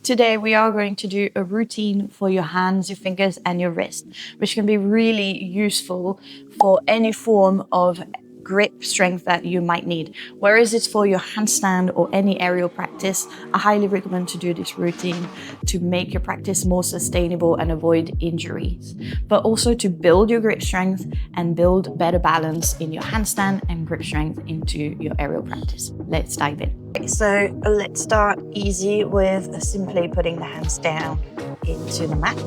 Today we are going to do a routine for your hands, your fingers and your wrist, which can be really useful for any form of grip strength that you might need. Whereas it's for your handstand or any aerial practice, I highly recommend to do this routine to make your practice more sustainable and avoid injuries, but also to build your grip strength and build better balance in your handstand and grip strength into your aerial practice. Let's dive in. Okay, so let's start easy with simply putting the hands down into the mat.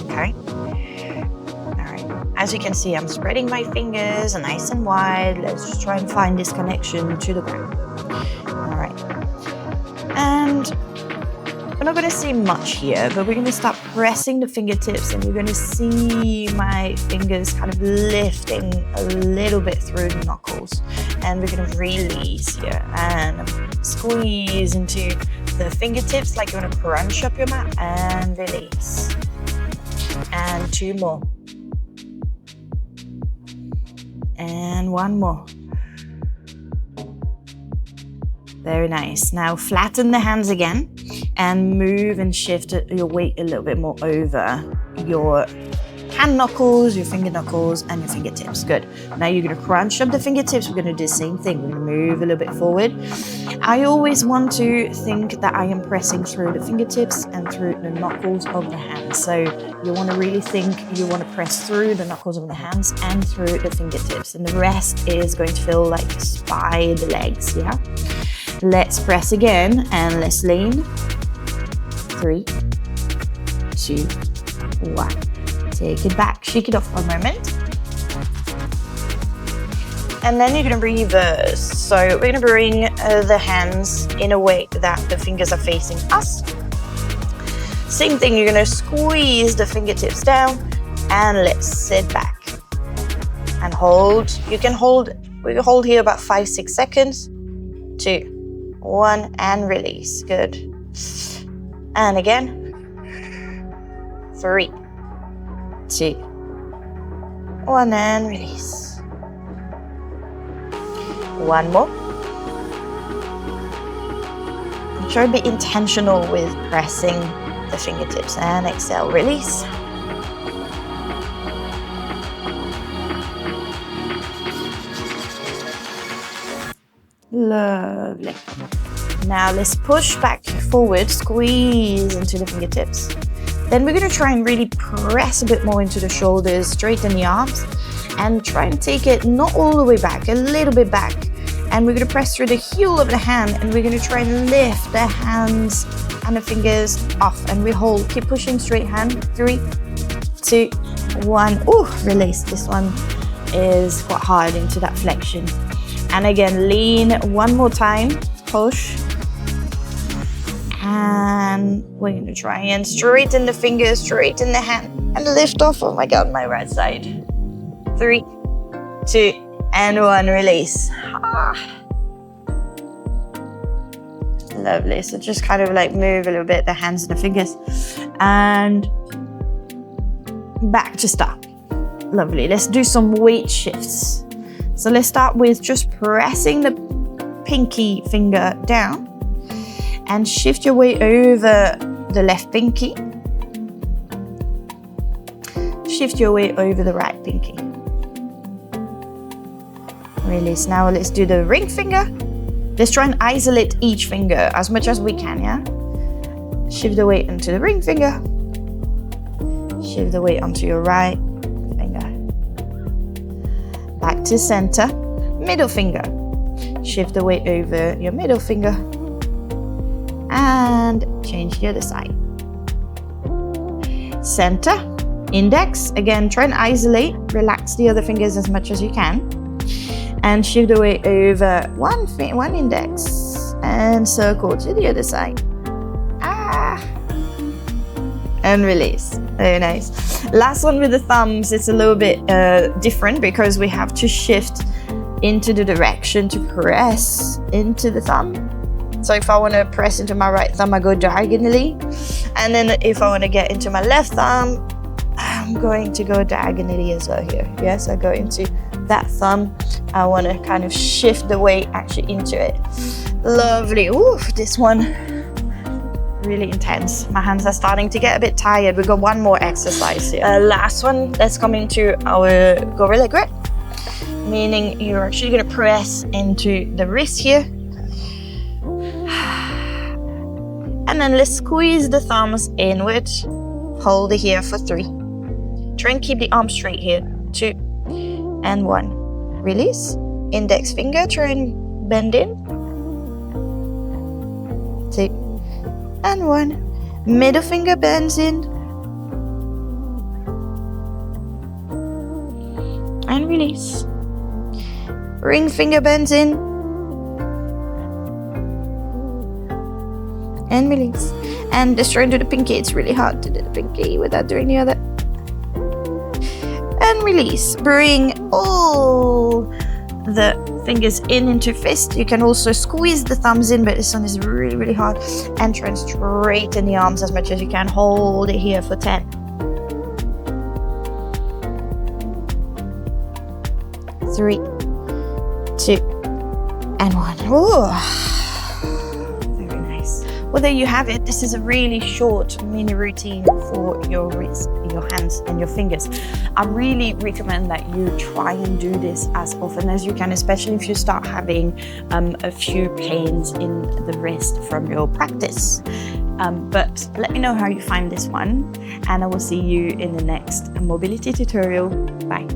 Okay. As you can see, I'm spreading my fingers nice and wide. Let's just try and find this connection to the ground. All right. And we're not going to see much here, but we're going to start pressing the fingertips and you're going to see my fingers kind of lifting a little bit through the knuckles. And we're going to release here and squeeze into the fingertips like you want to crunch up your mat and release. And 2 more. And 1 more. Very nice. Now flatten the hands again and move and shift your weight a little bit more over your hand knuckles, your finger knuckles and your fingertips. Good. Now you're going to crunch up the fingertips. We're going to do the same thing. We're going to move a little bit forward. I always want to think that I am pressing through the fingertips and through the knuckles of the hands. So you want to really think you want to press through the knuckles of the hands and through the fingertips. And the rest is going to feel like spider legs, yeah? Let's press again and let's lean. 3, 2, 1. Take it back, shake it off for a moment. And then you're going to reverse. So we're going to bring the hands in a way that the fingers are facing us. Same thing, you're going to squeeze the fingertips down and let's sit back and hold. You can hold, we can hold here about 5-6 seconds. 2, 1 and release. Good. And again. 3, 2, 1 and release. 1 more. Try to be intentional with pressing the fingertips and exhale, release. Lovely. Now let's push back forward, squeeze into the fingertips. Then we're going to try and really press a bit more into the shoulders, straighten the arms, and try and take it not all the way back, a little bit back. And we're going to press through the heel of the hand and we're going to try and lift the hands and the fingers off. And we hold, keep pushing straight hand. 3, 2, 1. Ooh, release. This one is quite hard into that flexion. And again, lean 1 more time, push. And we're going to try and straighten the fingers, straighten the hand, and lift off. Oh my God, my right side. 3, 2, and 1, release. Lovely. So just kind of like move a little bit the hands and the fingers. And back to start. Lovely. Let's do some weight shifts. So let's start with just pressing the pinky finger down. And shift your weight over the left pinky. Shift your weight over the right pinky. Release. Now let's do the ring finger. Let's try and isolate each finger as much as we can, yeah? Shift the weight into the ring finger. Shift the weight onto your right finger. Back to center. Middle finger. Shift the weight over your middle finger. And change the other side. Center, index. Again, try and isolate. Relax the other fingers as much as you can. And shift the weight over one index. And circle to the other side. And release. Very nice. Last one with the thumbs. It's a little bit different because we have to shift into the direction to press into the thumb. So if I want to press into my right thumb, I go diagonally. And then if I want to get into my left thumb, I'm going to go diagonally as well here. Yes, I go into that thumb. I want to kind of shift the weight actually into it. Lovely. Ooh, this one really intense. My hands are starting to get a bit tired. We've got one more exercise here. Last one, let's come into our gorilla grip, meaning you're actually going to press into the wrist here. And then let's squeeze the thumbs inward. Hold it here for 3. Try and keep the arm straight here. 2 and 1. Release. Index finger, try and bend in. 2 and 1. Middle finger bends in. And release. Ring finger bends in. And release. And just try and do the pinky. It's really hard to do the pinky without doing the other. And release. Bring all the fingers in into fist. You can also squeeze the thumbs in, but this one is really, really hard. And try and straighten the arms as much as you can. Hold it here for 10. 3, 2, and 1. Ooh. Very nice. Well, there you have it. This is a really short mini routine for your wrist, your hands, and your fingers. I really recommend that you try and do this as often as you can, especially if you start having a few pains in the wrist from your practice. But let me know how you find this one, and I will see you in the next mobility tutorial. Bye.